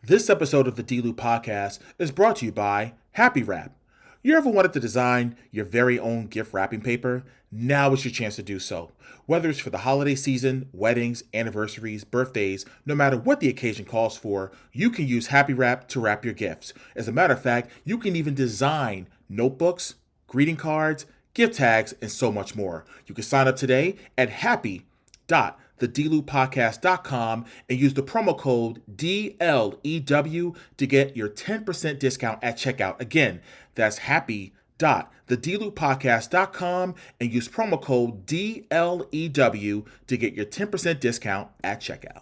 This episode of the D-Lew podcast is brought to you by Happy Wrap. You ever wanted to design your very own gift wrapping paper? Now is your chance to do so. Whether it's for the holiday season, weddings, anniversaries, birthdays, no matter what the occasion calls for, you can use Happy Wrap to wrap your gifts. As a matter of fact, you can even design notebooks, greeting cards, gift tags, and so much more. You can sign up today at happy.thedlewpodcast.com and use the promo code DLEW to get your 10% discount at checkout. Again, that's happy.thedlewpodcast.com and use promo code DLEW to get your 10% discount at checkout.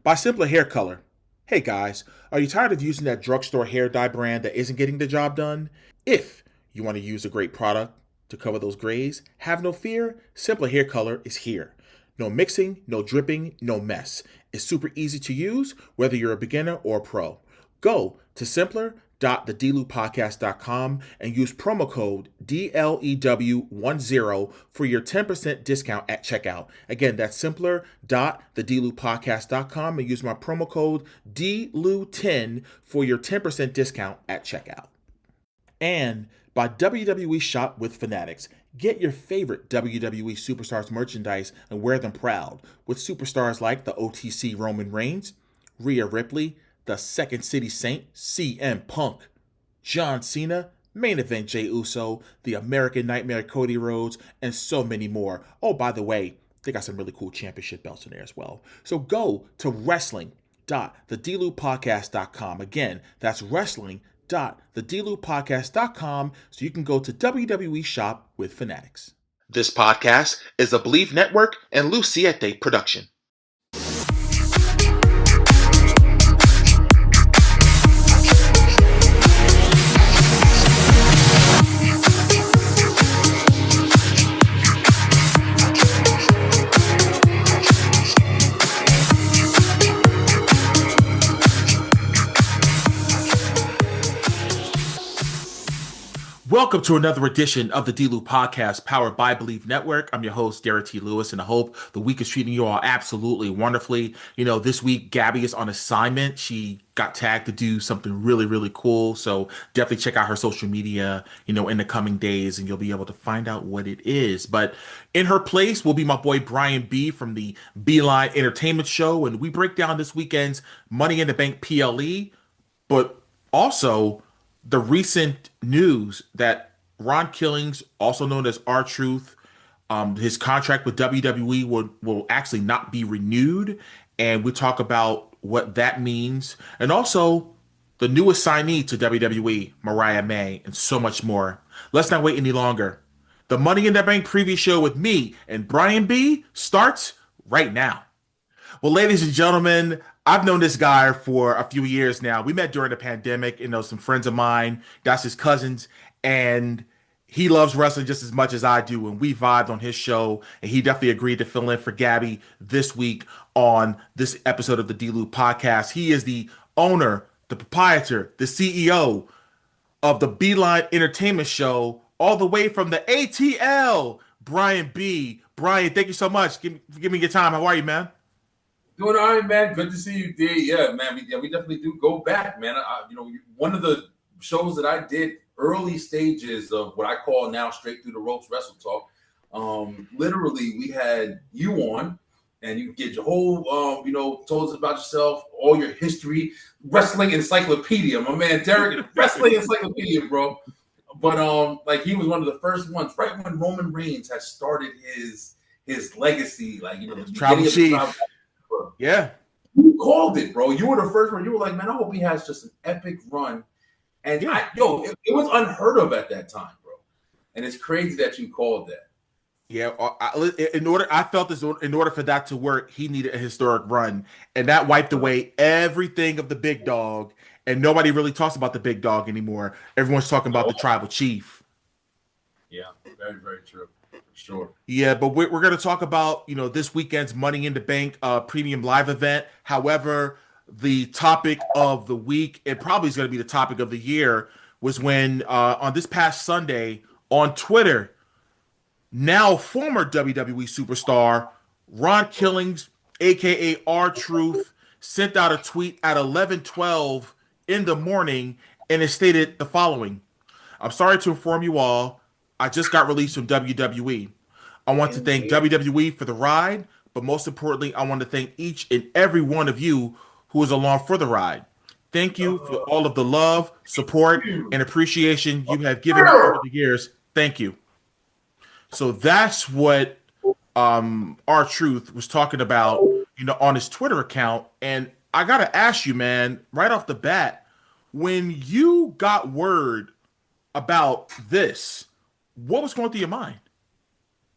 By Simpler Hair Color. Hey guys, are you tired of using that drugstore hair dye brand that isn't getting the job done? If you want to use a great product to cover those grays, have no fear, Simpler Hair Color is here. No mixing, no dripping, no mess. It's super easy to use, whether you're a beginner or a pro. Go to simpler.thedlewpodcast.com and use promo code DLEW10 for your 10% discount at checkout. Again, that's simpler.thedlewpodcast.com and use my promo code DLEW10 for your 10% discount at checkout. And by WWE Shop with Fanatics. Get your favorite WWE superstars merchandise and wear them proud with superstars like the OTC Roman Reigns, Rhea Ripley, the Second City Saint CM Punk, John Cena, Main Event Jey Uso, the American Nightmare Cody Rhodes, and so many more. Oh, by the way, they got some really cool championship belts in there as well. So go to wrestling.thedlewpodcast.com. Again, that's wrestling.thedlewpodcast.com so you can go to WWE Shop with Fanatics. This podcast is a Believe Network and Siete production. Welcome to another edition of the D-Lew podcast powered by Believe Network. I'm your host, Derrick Lewis, and I hope the week is treating you all absolutely wonderfully. You know, this week, Gabby is on assignment. She got tagged to do something really, really cool. So definitely check out her social media, in the coming days, and you'll be able to find out what it is. But in her place will be my boy, Brian B. from the Beeline Entertainment Show. And we break down this weekend's Money in the Bank PLE, but also the recent news that Ron Killings, also known as R-Truth, his contract with WWE will actually not be renewed. And we talk about what that means. And also the newest signee to WWE, Mariah May, and so much more. Let's not wait any longer. The Money in the Bank preview show with me and Brian B starts right now. Well, ladies and gentlemen, I've known this guy for a few years now. We met during the pandemic, some friends of mine, that's his cousins, and he loves wrestling just as much as I do, and we vibed on his show, and he definitely agreed to fill in for Gabby this week on this episode of the D-Lew podcast. He is the owner, the proprietor, the CEO of the Beeline Entertainment Show, all the way from the ATL, Brian B. Brian, thank you so much. Give me your time. How are you, man? Doing all right, man. Good to see you, D. Yeah, man. We definitely do go back, man. One of the shows that I did early stages of what I call now Straight Through the Ropes Wrestle Talk. Literally, we had you on, and you get your whole, told us about yourself, all your history, wrestling encyclopedia. My man Derrick, wrestling encyclopedia, bro. But he was one of the first ones, right when Roman Reigns had started his legacy, the Tribal Chief. Yeah. You called it, bro. You were the first one. You were like, man, I hope he has just an epic run. And it was unheard of at that time, bro. And it's crazy that you called that. Yeah, I felt this in order for that to work, he needed a historic run. And that wiped away everything of the big dog. And nobody really talks about the big dog anymore. Everyone's talking about the Tribal Chief. Yeah, very, very true. Sure. Yeah, but we're going to talk about, this weekend's Money in the Bank premium live event. However, the topic of the week, it probably is going to be the topic of the year, was when on this past Sunday on Twitter, now former WWE superstar Ron Killings, a.k.a. R-Truth, sent out a tweet at 11:12 in the morning, and it stated the following: "I'm sorry to inform you all, I just got released from WWE. I want to thank WWE for the ride, but most importantly, I want to thank each and every one of you who is along for the ride. Thank you for all of the love, support, and appreciation you have given me over the years. Thank you." So that's what R-Truth was talking about, on his Twitter account. And I gotta ask you, man, right off the bat, when you got word about this, what was going through your mind?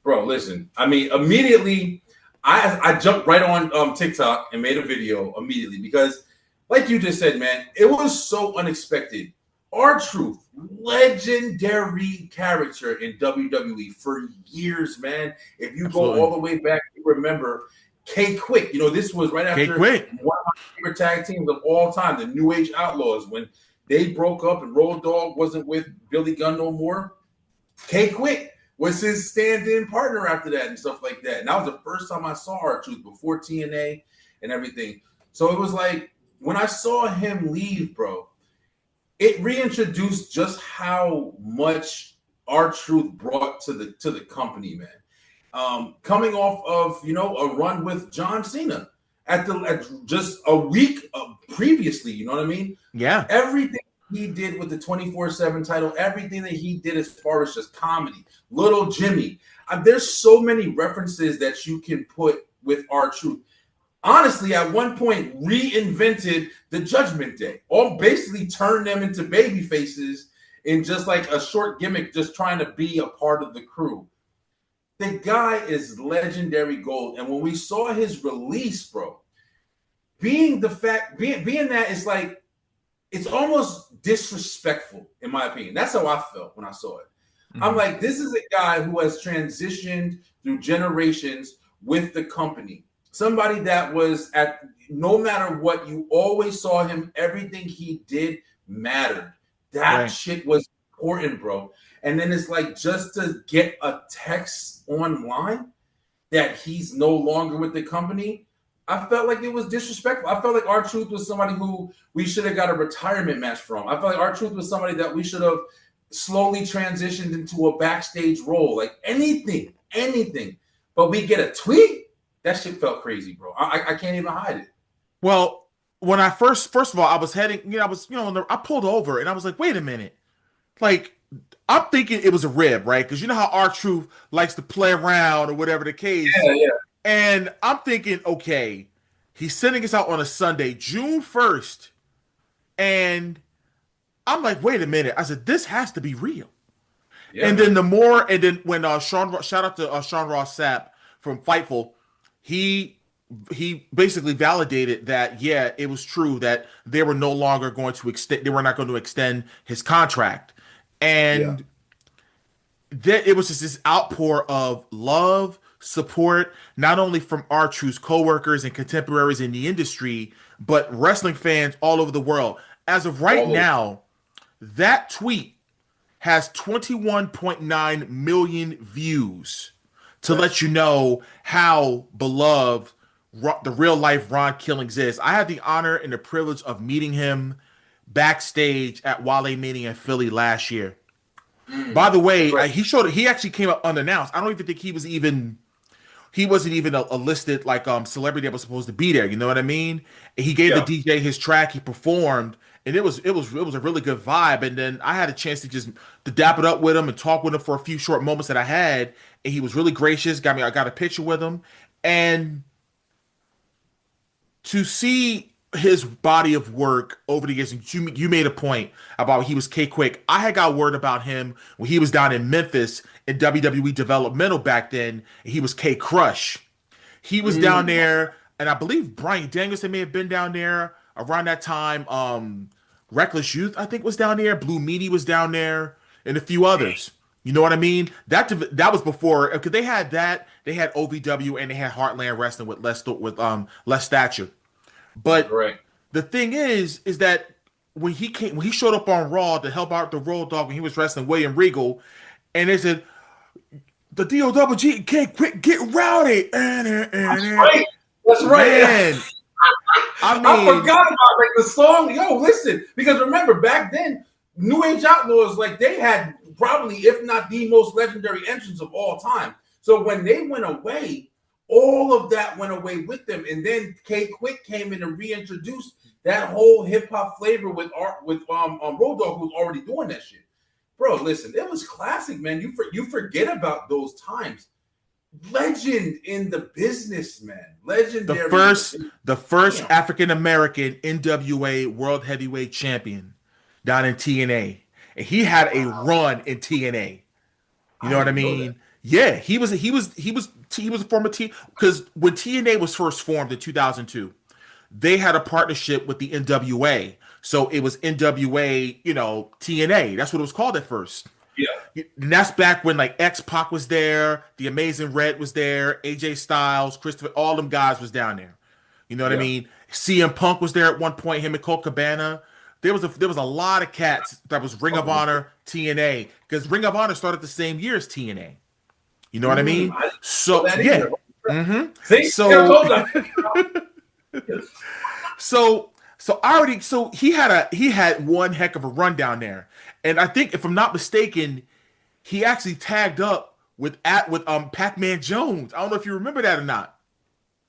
Bro, listen. I mean, immediately, I jumped right on TikTok and made a video immediately because, like you just said, man, it was so unexpected. R-Truth, legendary character in WWE for years, man. If you Absolutely. go all the way back, you remember K-Quick. This was right after one of my favorite tag teams of all time, the New Age Outlaws, when they broke up and Road Dogg wasn't with Billy Gunn no more. K-Quick was his stand-in partner after that and stuff like that. And that was the first time I saw R-Truth before TNA and everything. So it was like when I saw him leave, bro, it reintroduced just how much R-Truth brought to the company, man. Coming off of a run with John Cena at just a week previously, you know what I mean? Yeah. Everything he did with the 24/7 title, everything that he did as far as just comedy, Little Jimmy. There's so many references that you can put with R-Truth. Honestly, at one point, reinvented the Judgment Day, or basically turned them into baby faces in just like a short gimmick, just trying to be a part of the crew. The guy is legendary gold. And when we saw his release, bro, being that it's like, it's almost disrespectful, in my opinion. That's how I felt when I saw it. Mm-hmm. I'm like, this is a guy who has transitioned through generations with the company. Somebody that was no matter what, you always saw him, everything he did mattered. That shit was important, bro. And then it's like, just to get a text online that he's no longer with the company, I felt like it was disrespectful. I felt like R-Truth was somebody who we should have got a retirement match from. I felt like R-Truth was somebody that we should have slowly transitioned into a backstage role, like anything. But we get a tweet. That shit felt crazy, bro. I can't even hide it. Well, when I first of all, I was heading, I pulled over and I was like, wait a minute. Like, I'm thinking it was a rib, right? Because you know how R-Truth likes to play around or whatever the case. Yeah. And I'm thinking, okay, he's sending us out on a Sunday, June 1st. And I'm like, wait a minute. I said, this has to be real. Yeah, and then when shout out to Sean Ross Sapp from Fightful, he basically validated that, yeah, it was true that they were no longer going to extend his contract. And that it was just this outpour of love, support, not only from R-Truth's coworkers and contemporaries in the industry, but wrestling fans all over the world. As of right now, that tweet has 21.9 million views to let you know how beloved the real life Ron Killings is. I had the honor and the privilege of meeting him backstage at Wale Mania in Philly last year. By the way, he actually came up unannounced. I don't even think he wasn't even a listed like celebrity that was supposed to be there. You know what I mean? And he gave the DJ his track. He performed, and it was a really good vibe. And then I had a chance to dap it up with him and talk with him for a few short moments that I had. And he was really gracious. I got a picture with him, and to see his body of work over the years, and you made a point about he was K-Quick. I had got word about him when he was down in Memphis in WWE developmental back then. And he was K-Crush. He was down there, and I believe Bryan Danielson may have been down there around that time. Reckless Youth, I think, was down there. Blue Meanie was down there, and a few others. You know what I mean? That was before, because they had OVW and they had Heartland Wrestling with less stature. But the thing is that when he showed up on Raw to help out the Road Dogg when he was wrestling William Regal, and they said, the DOWG, K-Quick, get rowdy. That's right. Man, I mean, I forgot about like the song. Yo, listen, because remember back then, New Age Outlaws, like they had probably, if not the most legendary entrance of all time. So when they went away, all of that went away with them, and then K Quick came in and reintroduced that whole hip hop flavor with Road Dogg, who was already doing that shit. Bro, listen, it was classic, man. You forget about those times. Legend in the business, man. Legendary. The first African American NWA World Heavyweight Champion down in TNA, and he had a run in TNA. You know what I mean? Yeah, he was a former team, because when TNA was first formed in 2002, they had a partnership with the NWA. So it was NWA, TNA. That's what it was called at first. Yeah. And that's back when like X-Pac was there, The Amazing Red was there, AJ Styles, Christopher, all them guys was down there. You know what I mean? CM Punk was there at one point, him and Colt Cabana. There was a lot of cats that was Ring of Honor, TNA, because Ring of Honor started the same year as TNA. You know what I mean? So yeah. See? So he had one heck of a run down there. And I think, if I'm not mistaken, he actually tagged up with Pac-Man Jones. I don't know if you remember that or not.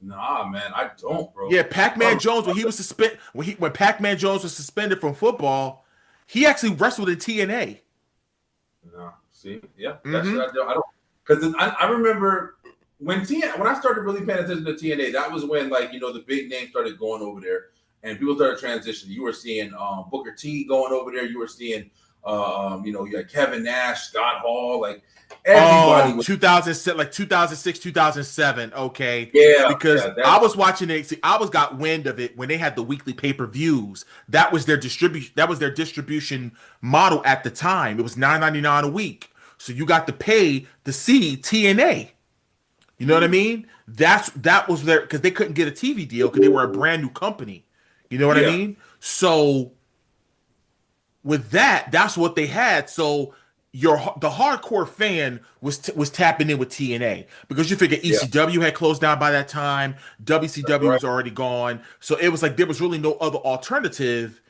Nah, man, I don't, bro. Yeah, Pac-Man Jones, when he was suspended, when Pac-Man Jones was suspended from football, he actually wrestled in TNA. No, see, yeah, that's what I don't, because I remember when I started really paying attention to TNA, that was when the big names started going over there and people started transitioning. You were seeing Booker T going over there. You were seeing you had Kevin Nash, Scott Hall, like everybody. 2006, 2007. Okay, yeah, because I was watching it. See, I got wind of it when they had the weekly pay-per-views. That was their distribution. That was their distribution model at the time. It was $9.99 a week, so you got to pay to see TNA. You know what I mean? That was their, because they couldn't get a TV deal because they were a brand new company. You know what I mean? So with that's what they had. So the hardcore fan was tapping in with TNA, because you figure ECW had closed down by that time, WCW was already gone, so it was like there was really no other alternative,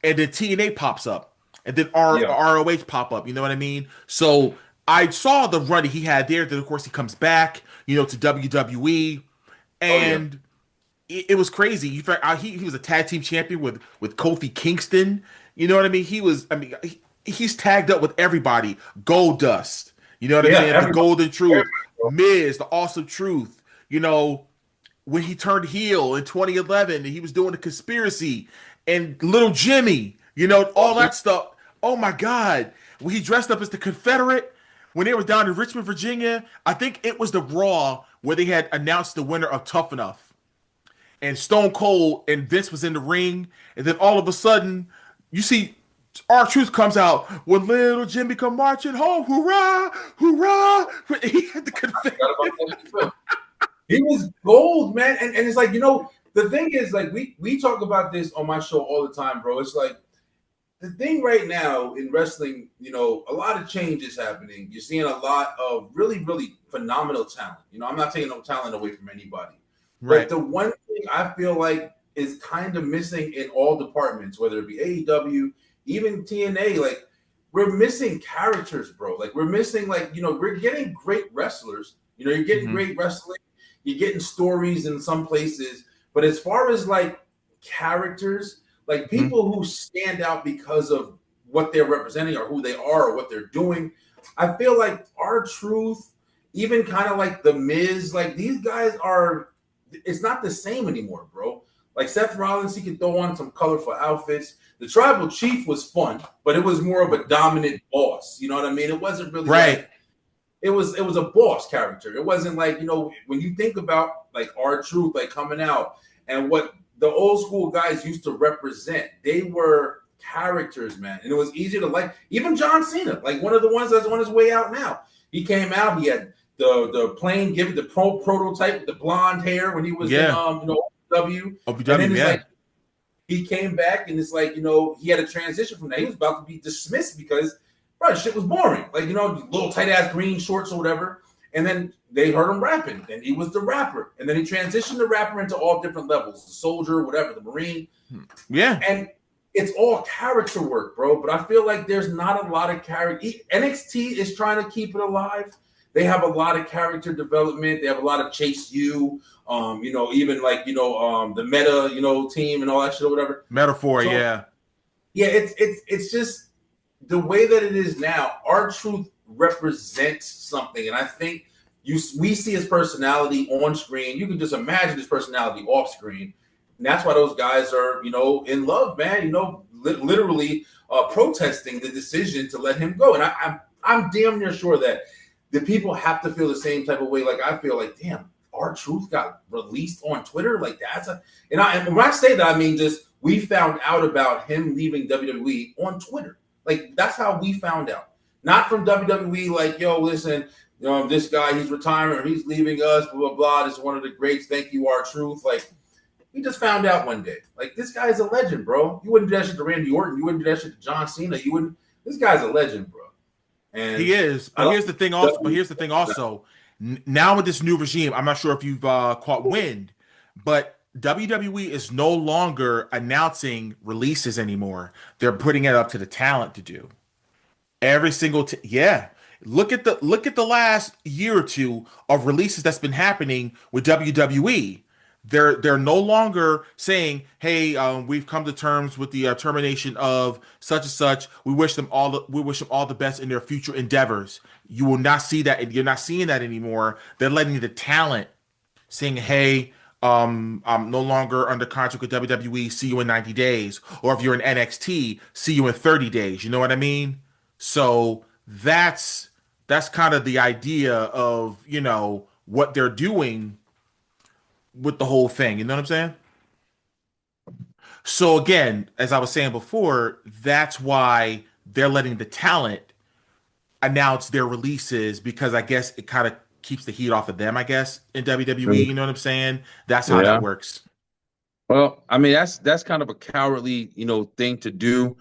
and then TNA pops up, and then ROH pop up. You know what I mean? So I saw the run that he had there. Then of course he comes back, to WWE, and it was crazy. He was a tag team champion with Kofi Kingston. You know what I mean? He's tagged up with everybody. Goldust. You know what I'm saying? The Golden Truth. Miz, the Awesome Truth. When he turned heel in 2011 and he was doing the conspiracy, and Little Jimmy, all that stuff. Oh my God. When he dressed up as the Confederate, when they were down in Richmond, Virginia, I think it was the Raw where they had announced the winner of Tough Enough. And Stone Cold and Vince was in the ring, and then all of a sudden, you see R-Truth comes out when Little Jimmy come marching home. Hoorah! Hoorah! He had the Confederate. He was gold, man. And it's like, the thing is, like, we talk about this on my show all the time, bro. It's like, the thing right now in wrestling, a lot of change is happening. You're seeing a lot of really, really phenomenal talent. I'm not taking no talent away from anybody. Right. But the one thing I feel like is kind of missing in all departments, whether it be AEW, even TNA, like, we're missing characters, bro. Like, we're missing, we're getting great wrestlers. You're getting great wrestling. You're getting stories in some places. But as far as, characters, people who stand out because of what they're representing or who they are or what they're doing, I feel like R-Truth, even kind of like The Miz, these guys are, it's not the same anymore, bro. Like Seth Rollins, he could throw on some colorful outfits. The Tribal Chief was fun, but it was more of a dominant boss. You know what I mean? It wasn't really right. It was a boss character. It wasn't like, when you think about R-Truth, coming out and what the old school guys used to represent, they were characters, man. And it was easier to like. Even John Cena, one of the ones that's on his way out now. He came out, he had the plain given the prototype with the blonde hair when he was in OVW. And then it's he came back and it's he had a transition from that. He was about to be dismissed because shit was boring. Little tight ass green shorts or whatever. And then they heard him rapping. Then he was the rapper. And then he transitioned the rapper into all different levels, the soldier, whatever, the Marine. Yeah. And it's all character work, bro. But I feel like there's not a lot of character. NXT is trying to keep it alive. They have a lot of character development. They have a lot of Chase U, even like, the meta, team and all that shit or whatever. Metaphor, so, yeah. Yeah, it's just the way that it is now. R-Truth represents something. And I think we see his personality on screen. You can just imagine his personality off screen. And that's why those guys are, in love, man, literally protesting the decision to let him go. And I'm damn near sure that the people have to feel the same type of way. Like I feel like, damn, R-Truth got released on Twitter. Like and when I say that, I mean, just we found out about him leaving WWE on Twitter. Like that's how we found out. Not from WWE, like, yo, listen, this guy, he's retiring or he's leaving us, blah, blah, blah. This is one of the greats. Thank you, R-Truth. Like, we just found out one day. Like, this guy's a legend, bro. You wouldn't do that shit to Randy Orton. You wouldn't do that shit to John Cena. You wouldn't. This guy's a legend, bro. And he is. But here's the thing also. Now with this new regime, I'm not sure if you've caught wind, but WWE is no longer announcing releases anymore. They're putting it up to the talent to do. Every single yeah. Look at the last year or two of releases that's been happening with WWE. They're no longer saying, "Hey, we've come to terms with the termination of such and such. We wish them all the best in their future endeavors." You will not see that. You're not seeing that anymore. They're letting the talent saying, "Hey, I'm no longer under contract with WWE. See you in 90 days." Or if you're in NXT, see you in 30 days. You know what I mean? So that's kind of the idea of what they're doing with the whole thing. You know what I'm saying? So again, as I was saying before, that's why they're letting the talent announce their releases, because I guess it kind of keeps the heat off of them, I guess, in WWE. You know what I'm saying? That's how that works. Well, I mean, that's kind of a cowardly, thing to do.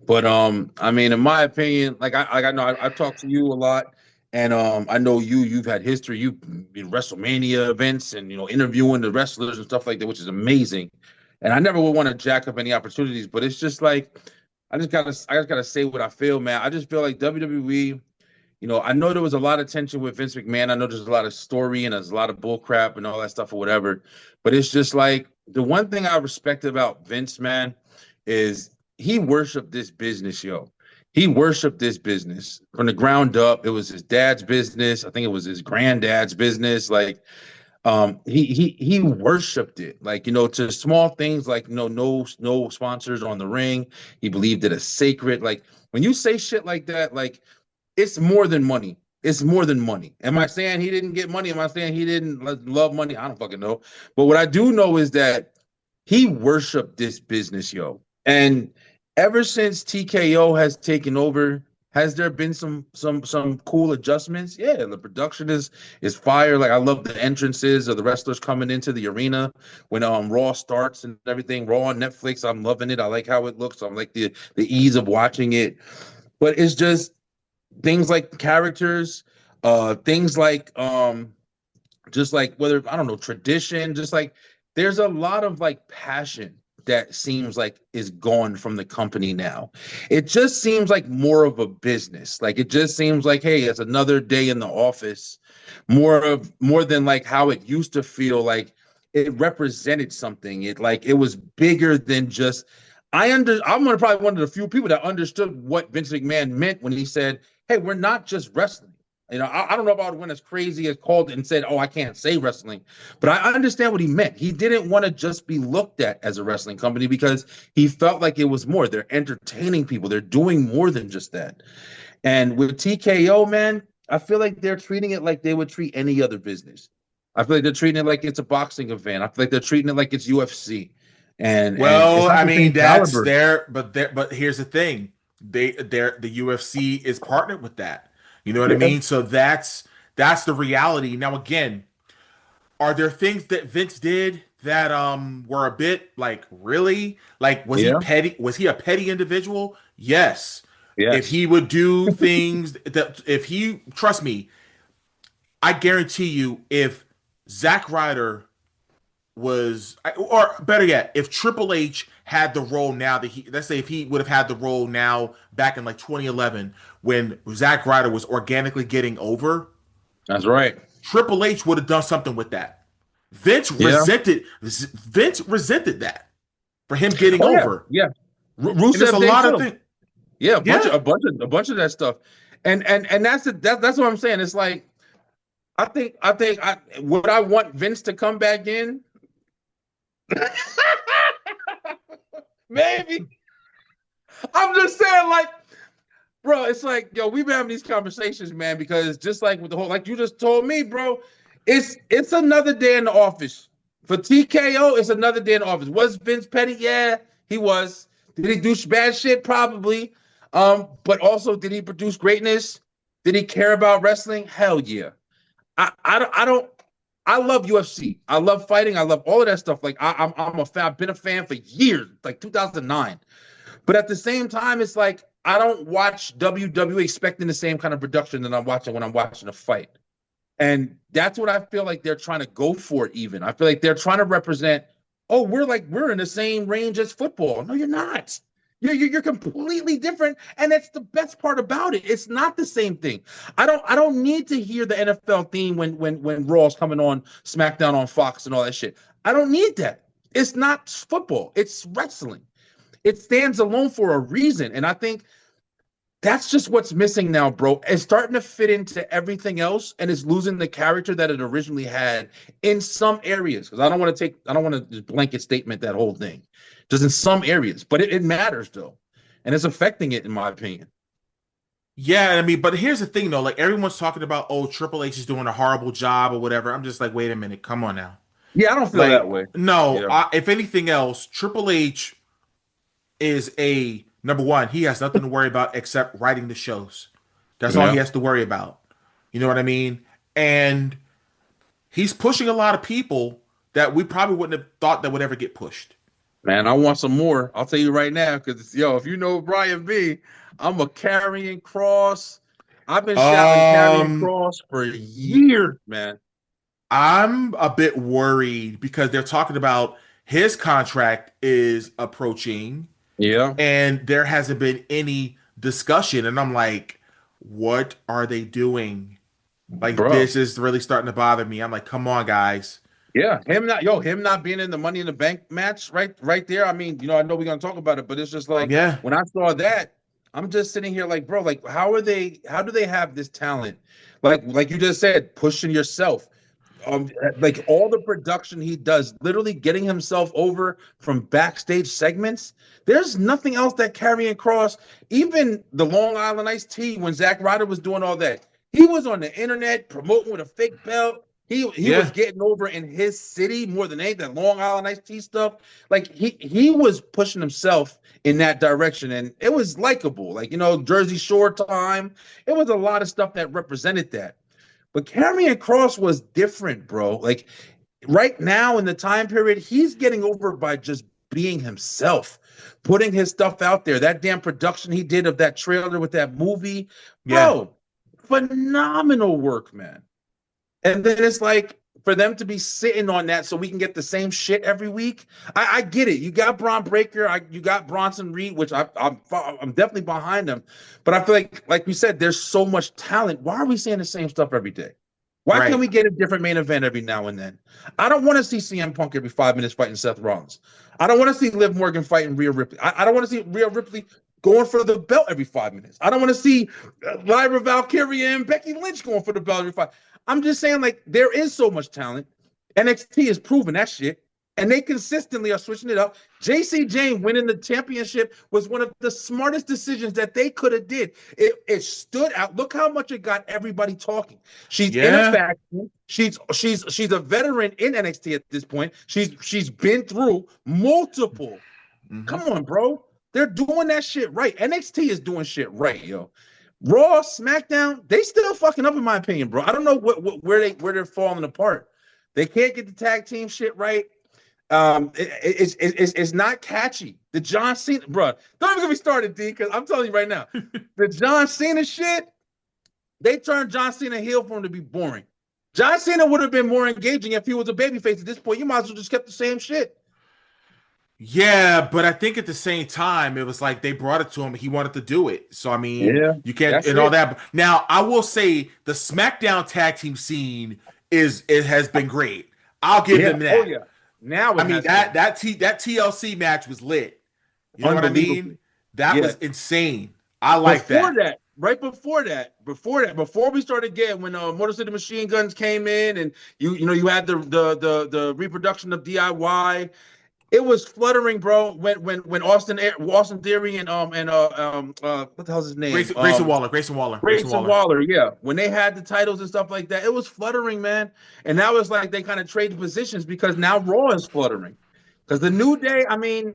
But I mean, in my opinion, I know I talk to you a lot. And I know you've had history. You've been WrestleMania events and interviewing the wrestlers and stuff like that, which is amazing. And I never would want to jack up any opportunities, but it's just like I just gotta say what I feel, man. I just feel like WWE. I know there was a lot of tension with Vince McMahon. I know there's a lot of story and there's a lot of bull crap and all that stuff or whatever. But it's just like the one thing I respect about Vince, man, is he worshiped this business, yo. He worshiped this business from the ground up. It was his dad's business. I think it was his granddad's business. Like, he worshipped it. Like, to small things like no sponsors on the ring. He believed it as sacred. Like when you say shit like that, like it's more than money. It's more than money. Am I saying he didn't get money? Am I saying he didn't love money? I don't fucking know. But what I do know is that he worshiped this business, yo. And ever since TKO has taken over, has there been some cool adjustments? Yeah, the production is fire. Like I love the entrances of the wrestlers coming into the arena when Raw starts and everything. Raw on Netflix, I'm loving it. I like how it looks. I like the ease of watching it. But it's just things like characters, things like just like whether I don't know, tradition, just like there's a lot of like passion that seems like is gone from the company now. It just seems like more of a business. Like it just seems like, hey, it's another day in the office. More than like how it used to feel like it represented something. It was bigger than just I'm probably one of the few people that understood what Vince McMahon meant when he said, hey, we're not just wrestling. I don't know about when as crazy as called and said, oh, I can't say wrestling, but I understand what he meant. He didn't want to just be looked at as a wrestling company because he felt like it was more. They're entertaining people. They're doing more than just that. And with TKO, man, I feel like they're treating it like they would treat any other business. I feel like they're treating it like it's a boxing event. I feel like they're treating it like it's UFC. And well, and I mean, that's there, but here's the thing. The UFC is partnered with that. You know what I mean? So that's the reality. Now, again, are there things that Vince did that were a bit like really like was he petty? Was he a petty individual? Yes. Yes. If he would do things that if he trust me, I guarantee you, if Zack Ryder was, or better yet, if Triple H had the role now that let's say if he would have had the role now back in like 2011 when Zack Ryder was organically getting over, That's right. Triple H would have done something with that. Yeah. Vince resented that for him getting Oh yeah. over. Yeah. And there's a Rusev did lot of too. things. Yeah, Yeah. a bunch of that stuff. And that's that's what I'm saying. It's like I think would I want Vince to come back in? Maybe. I'm just saying, like, bro, it's like, yo, we've been having these conversations, man, because just like with the whole, like you just told me, bro, it's another day in the office. For TKO, it's another day in the office. Was Vince petty? Yeah, he was. Did he do bad shit? Probably. But also, did he produce greatness? Did he care about wrestling? Hell yeah. I don't. I love UFC. I love fighting. I love all of that stuff. Like I'm a fan. I've been a fan for years, like 2009. But at the same time, it's like I don't watch WWE expecting the same kind of production that I'm watching when I'm watching a fight. And that's what I feel like they're trying to go for even. I feel like they're trying to represent, oh, we're in the same range as football. No, you're not. You're completely different. And that's the best part about it. It's not the same thing. I don't need to hear the NFL theme when Raw's coming on SmackDown on Fox and all that shit. I don't need that. It's not football. It's wrestling. It stands alone for a reason. And I think that's just what's missing now, bro. It's starting to fit into everything else, and it's losing the character that it originally had in some areas. Because I don't want to just blanket statement that whole thing. Just in some areas, but it matters though, and it's affecting it, in my opinion. Yeah, I mean, but here's the thing though, like everyone's talking about, oh, Triple H is doing a horrible job or whatever. I'm just like, wait a minute, come on now. Yeah, I don't feel Like, that way. no, Yeah, if anything else, Triple H is a number one. He has nothing to worry about except writing the shows. That's all he yeah, has to worry about. You know what I mean? And he's pushing a lot of people that we probably wouldn't have thought that would ever get pushed. man. I want some more. I'll tell you right now, because yo, if you know Brian B, I'm a carrying cross. I've been shouting carrying Um, cross for y- years, man. I'm a bit worried because they're talking about his contract is approaching Yeah, and there hasn't been any discussion. And I'm like, what are they doing? Like, bro. this is really starting to bother me. I'm like, come on, guys. Yeah, him not being in the Money in the Bank match, right there. I mean, I know we're gonna talk about it, but it's just like Yeah, when I saw that, I'm just sitting here like, bro, like how do they have this talent? Like you just said, pushing yourself. Like all the production he does, literally getting himself over from backstage segments. There's nothing else that Karrion Kross, even the Long Island Iced Tea, when Zack Ryder was doing all that, he was on the internet promoting with a fake belt. He was yeah, getting over in his city more than anything. Long Island Iced Tea stuff. Like he was pushing himself in that direction, and it was likable. Like Jersey Shore time. It was a lot of stuff that represented that. But Karrion Kross was different, bro. Like right now in the time period, he's getting over by just being himself, putting his stuff out there. That damn production he did of that trailer with that movie, yeah. bro, phenomenal work, man. And then it's like for them to be sitting on that so we can get the same shit every week. I get it. You got Braun Breaker, you got Bronson Reed, which I'm definitely behind them. But I feel like we said, there's so much talent. Why are we saying the same stuff every day? Why can't Right. we get a different main event every now and then? I don't want to see CM Punk every 5 minutes fighting Seth Rollins. I don't want to see Liv Morgan fighting Rhea Ripley. I don't want to see Rhea Ripley going for the belt every 5 minutes. I don't want to see Lyra Valkyria and Becky Lynch going for the belt every 5. I'm just saying, like, there is so much talent. NXT has proven that shit. And they consistently are switching it up. JC Jane winning the championship was one of the smartest decisions that they could have did. It stood out. Look how much it got everybody talking. She's in a Yeah. faction. She's a veteran in NXT at this point. She's been through multiple. Hmm. Come on, bro. They're doing that shit right. NXT is doing shit right, yo. Raw, SmackDown, they still fucking up in my opinion, bro. I don't know where they're falling apart. They can't get the tag team shit right. It's not catchy. The John Cena, bro. Don't even get me started, D, because I'm telling you right now, the John Cena shit, they turned John Cena heel for him to be boring. John Cena would have been more engaging if he was a babyface at this point. You might as well just kept the same shit. Yeah, but I think at the same time, it was like they brought it to him. He wanted to do it. So, I mean, Yeah, you can't, that's and all it. that. Now, I will say the SmackDown tag team scene it has been great. I'll give Yeah. them Oh that. yeah. Now I it mean, has been that TLC match was lit. You know what I mean? unbelievable. That Yeah. was insane. I like Before that. that, right before we started getting when Motor City Machine Guns came in, and you had the reproduction of DIY. It was fluttering, bro. When Austin Theory and what the hell's his name? Grayson Waller. Waller, yeah. When they had the titles and stuff like that, it was fluttering, man. And now it's like they kind of traded positions because now Raw is fluttering. Because the New Day, I mean,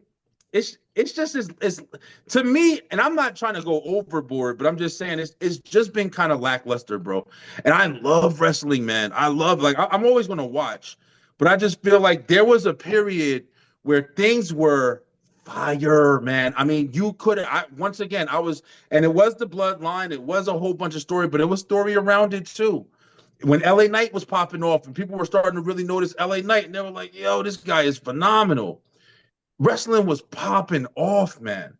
it's just it's to me, and I'm not trying to go overboard, but I'm just saying it's just been kind of lackluster, bro. And I love wrestling, man. I love I'm always gonna watch, but I just feel like there was a period where things were fire, man. I mean, you could once again, and it was the bloodline, it was a whole bunch of story, but it was story around it too. When LA Knight was popping off and people were starting to really notice LA Knight, and they were like, yo, this guy is phenomenal. Wrestling was popping off, man.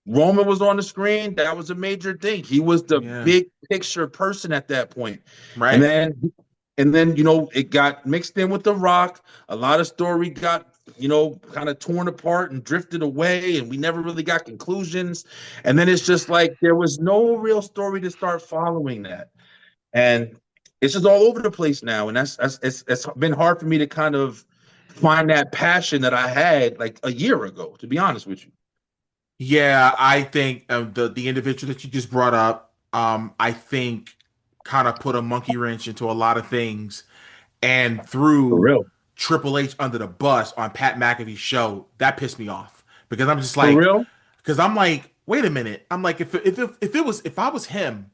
Roman was on the screen. That was a major thing. He was the big picture person at that point. Right. And then, it got mixed in with The Rock. A lot of story got, kind of torn apart and drifted away, and we never really got conclusions. And then it's just like there was no real story to start following that. And it's just all over the place now. And it's been hard for me to kind of find that passion that I had like a year ago, to be honest with you. Yeah, I think the individual that you just brought up, I think kind of put a monkey wrench into a lot of things and For threw real. Triple H under the bus on Pat McAfee's show. That pissed me off because I'm just For like, real? because I'm like, wait a minute. I'm like, if I was him,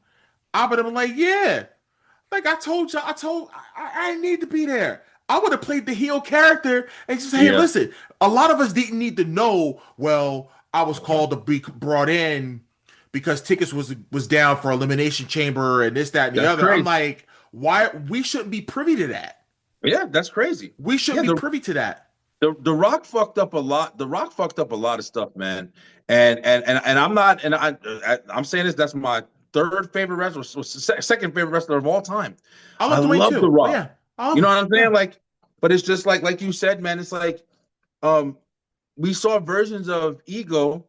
I would have been like, yeah, like I told you, I didn't need to be there. I would have played the heel character and just, hey, Yeah. listen, a lot of us didn't need to know, well, I was called to be brought in because tickets was down for Elimination Chamber and this, that, and the That's other. I'm crazy. like, why we shouldn't be privy to that. Yeah, that's crazy. We shouldn't Yeah, be privy to that. The Rock fucked up a lot. The Rock fucked up a lot of stuff, man. And I'm not, and I'm saying this. That's my third favorite wrestler, second favorite wrestler of all time. I I love Dwayne love The too. Oh, Rock. yeah. You know what I'm saying? Yeah. Like, but it's just like you said, man. It's like, we saw versions of ego.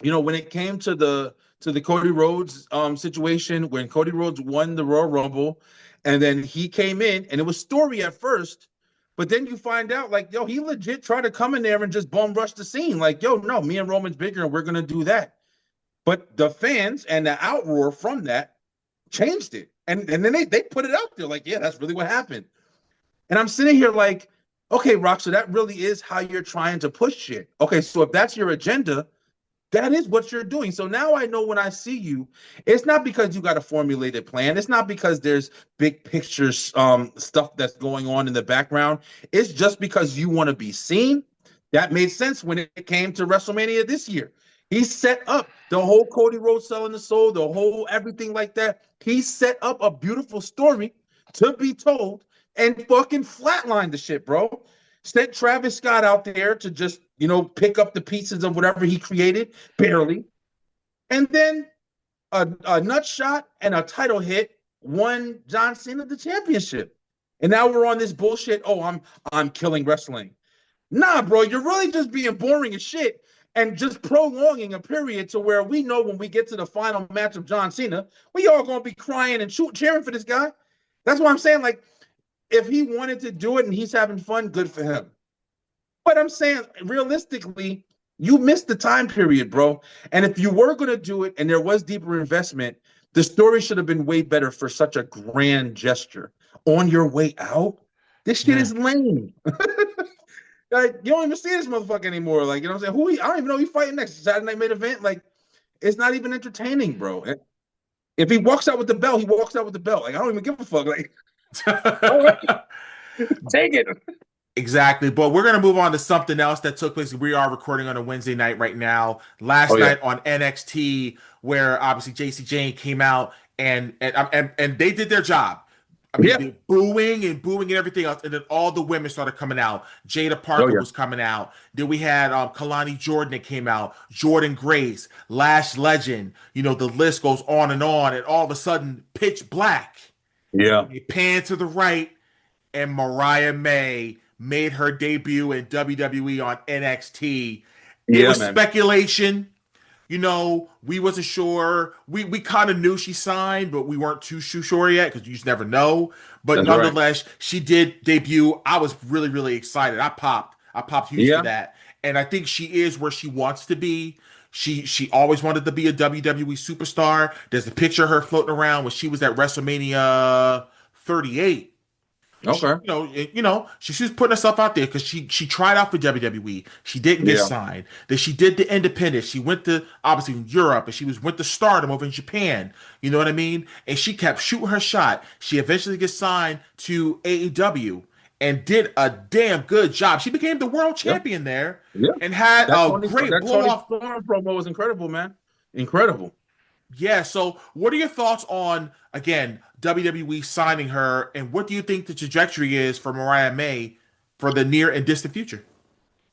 When it came to the Cody Rhodes situation, when Cody Rhodes won the Royal Rumble, and then he came in, and it was story at first. But then you find out, like, yo, he legit tried to come in there and just bum rush the scene. Like, yo, no, me and Roman's bigger, and we're going to do that. But the fans and the outroar from that changed it. And then they put it out there like, yeah, that's really what happened. And I'm sitting here like, okay, Rock, so that really is how you're trying to push shit. Okay, so if that's your agenda, that is what you're doing. So now I know when I see you, it's not because you got a formulated plan. It's not because there's big pictures, stuff that's going on in the background. It's just because you want to be seen. That made sense when it came to WrestleMania this year. He set up the whole Cody Rhodes selling the soul, the whole everything like that. He set up a beautiful story to be told and fucking flatlined the shit, bro. Sent Travis Scott out there to just, pick up the pieces of whatever he created, barely. And then a nut shot and a title hit won John Cena the championship. And now we're on this bullshit. Oh, I'm killing wrestling. Nah, bro, you're really just being boring as shit and just prolonging a period to where we know when we get to the final match of John Cena, we all gonna be crying and cheering for this guy. That's what I'm saying. Like, if he wanted to do it and he's having fun, good for him. But I'm saying, realistically, you missed the time period, bro. And if you were going to do it and there was deeper investment, the story should have been way better for such a grand gesture. On your way out, this shit is lame. Like, you don't even see this motherfucker anymore. Like, you know what I'm saying? I don't even know who he's fighting next. Saturday Night Main Event. Like, it's not even entertaining, bro. If he walks out with the belt, he walks out with the belt. Like, I don't even give a fuck. Like, all right, take it. Exactly. But we're going to move on to something else that took place. We are recording on a Wednesday night right now. Last night on NXT, where obviously JC Jane came out and they did their job. I mean, Yeah. the booing and everything else, and then all the women started coming out. Jada Oh Parker yeah. was coming out. Then we had Kalani Jordan that came out. Jordan Grace, Lash Legend. You know, the list goes on, and all of a sudden, Pitch Black. Yeah. You pan to the right, and Mariah May made her debut in WWE on NXT. It Yeah, was man. speculation. You know, we wasn't sure. We kind of knew she signed, but we weren't too sure yet because you just never know. But That's right. nonetheless, she did debut. I was really, really excited. I popped. I popped huge for Yeah. that. And I think she is where she wants to be. She always wanted to be a WWE superstar. There's a picture of her floating around when she was at WrestleMania 38. She, Okay. she was putting herself out there because she tried out for WWE. She didn't get Yeah. signed. Then she did the independent. She went to obviously Europe, and she went to Stardom over in Japan. You know what I mean? And she kept shooting her shot. She eventually gets signed to AEW and did a damn good job. She became the world Yeah. champion there Yeah. and had That a Tony great that blow Tony off. Storm promo was incredible, man. Incredible. Yeah, so what are your thoughts on, again, WWE signing her, and what do you think the trajectory is for Mariah May for the near and distant future?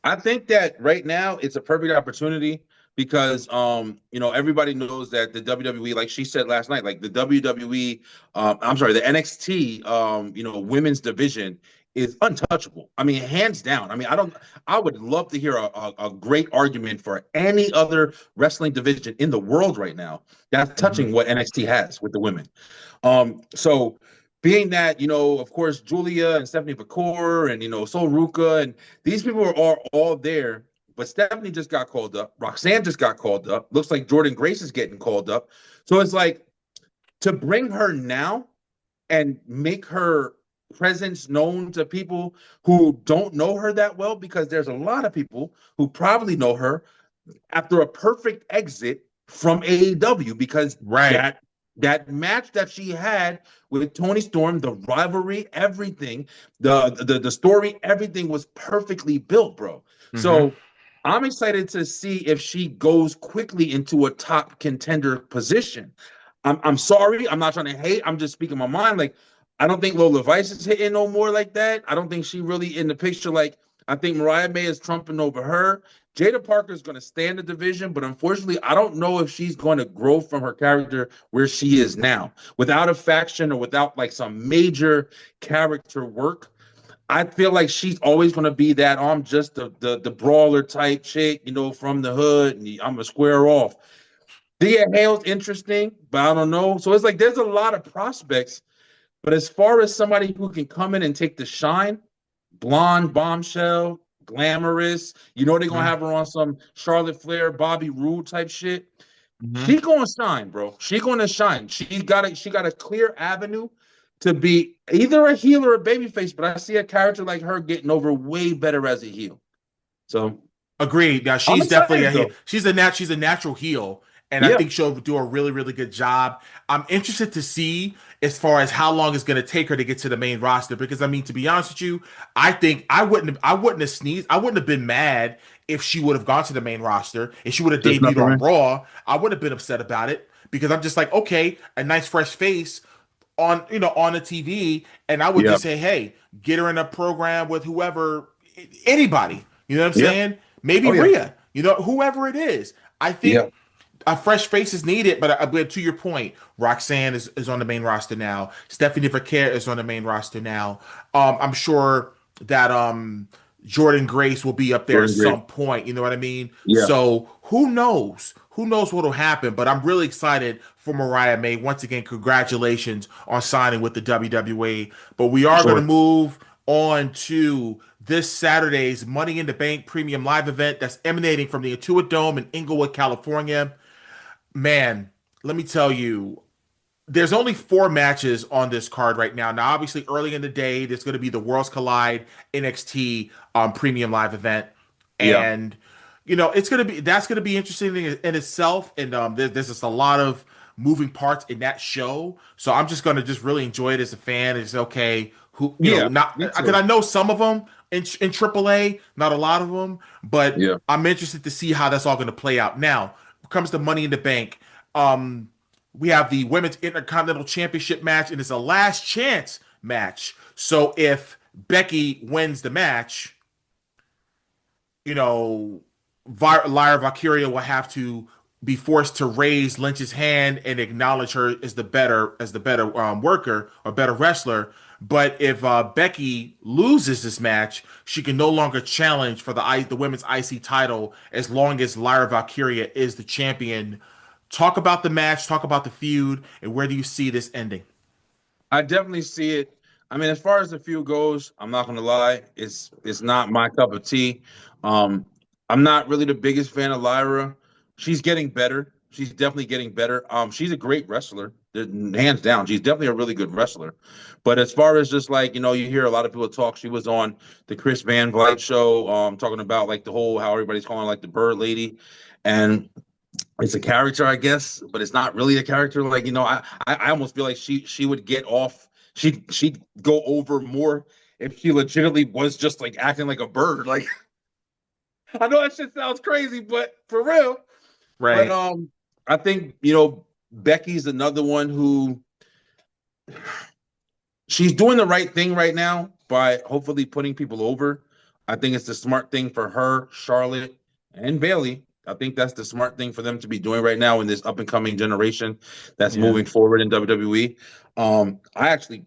I think that right now it's a perfect opportunity because everybody knows that the WWE, like she said last night, like the WWE, I'm sorry, the NXT women's division is untouchable. I mean, hands down. I mean, I would love to hear a great argument for any other wrestling division in the world right now that's touching what NXT has with the women. So being that, of course, Julia and Stephanie Vakor and, Sol Ruka and these people are all there, but Stephanie just got called up. Roxanne just got called up. Looks like Jordan Grace is getting called up. So it's like to bring her now and make her presence known to people who don't know her that well, because there's a lot of people who probably know her after a perfect exit from AEW because Right. that match that she had with Tony Storm, the rivalry, everything, the story, everything was perfectly built, bro. Mm-hmm. So I'm excited to see if she goes quickly into a top contender position. I'm sorry, I'm not trying to hate. I'm just speaking my mind. Like, I don't think Lola Vice is hitting no more like that. I don't think she really in the picture. Like, I think Mariah May is trumping over her. Jada Parker is going to stay in the division, but unfortunately, I don't know if she's going to grow from her character where she is now. Without a faction or without like some major character work, I feel like she's always going to be that I'm just the brawler type chick, from the hood, and I'm a square off. Thea Hale's interesting, but I don't know. So it's like there's a lot of prospects, but as far as somebody who can come in and take the shine, blonde, bombshell, glamorous. They're gonna have her on some Charlotte Flair, Bobby Roode type shit. Mm-hmm. She gonna shine, bro. She gonna shine. She got a clear avenue to be either a heel or a babyface. But I see a character like her getting over way better as a heel. So Agreed. Now I'm she's definitely a excited heel. though. She's a natural heel, and I Yeah, think she'll do a really, really good job. I'm interested to see as far as how long it's going to take her to get to the main roster. Because I mean, to be honest with you, I think I wouldn't have sneezed. I wouldn't have been mad if she would have gone to the main roster. If she would have just debuted nothing. on Right? Raw, I wouldn't have been upset about it because I'm just like, okay, a nice fresh face on the TV, and I would Yeah, just say, hey, get her in a program with whoever, anybody. You know what I'm yeah. saying? Maybe Oh yeah, Rhea. Whoever it is. I yeah. think a fresh face is needed, but to your point, Roxanne is on the main roster now. Stephanie Vaquer is on the main roster now. I'm sure that Jordan Grace will be up there at Jordan Grace. some point. You know what I mean? Yeah, So who knows? Who knows what'll happen? But I'm really excited for Mariah May. Once again, congratulations on signing with the WWE. But we are going to sure. move on to this Saturday's Money in the Bank Premium Live event that's emanating from the Intuit Dome in Inglewood, California. Man, let me tell you, there's only 4 matches on this card right now. Now, obviously, early in the day, there's going to be the Worlds Collide NXT Premium Live event, Yeah, and that's going to be interesting in itself. And there's just a lot of moving parts in that show, so I'm just going to just really enjoy it as a fan. It's okay, yeah. not Me because too. I know some of them in AAA, not a lot of them, but Yeah, I'm interested to see how that's all going to play out. Now, when it comes to Money in the Bank. Um, we have the Women's Intercontinental Championship match, and it's a last chance match. So if Becky wins the match, you know, Lyra Valkyria will have to be forced to raise Lynch's hand and acknowledge her as the better worker or better wrestler. But if Becky loses this match, she can no longer challenge for the women's IC title as long as Lyra Valkyria is the champion. Talk about the match, talk about the feud, and where do you see this ending? I definitely see it. I mean, as far as the feud goes, I'm not gonna lie, it's not my cup of tea. Um, I'm not really the biggest fan of Lyra. She's getting better. She's definitely getting better. She's a great wrestler, hands down. She's definitely a really good wrestler. But as far as just like, you hear a lot of people talk. She was on the Chris Van Vliet show, talking about like the whole how everybody's calling her, like the Bird Lady, and it's a character, I guess, but it's not really a character. Like, I almost feel like she would get off. She'd go over more if she legitimately was just like acting like a bird. Like, I know that shit sounds crazy, but for real. But Right. I think Becky's another one who she's doing the right thing right now by hopefully putting people over. I think it's the smart thing for her, Charlotte, and Bayley. I think that's the smart thing for them to be doing right now in this up and coming generation that's Yeah. moving forward in WWE. I actually,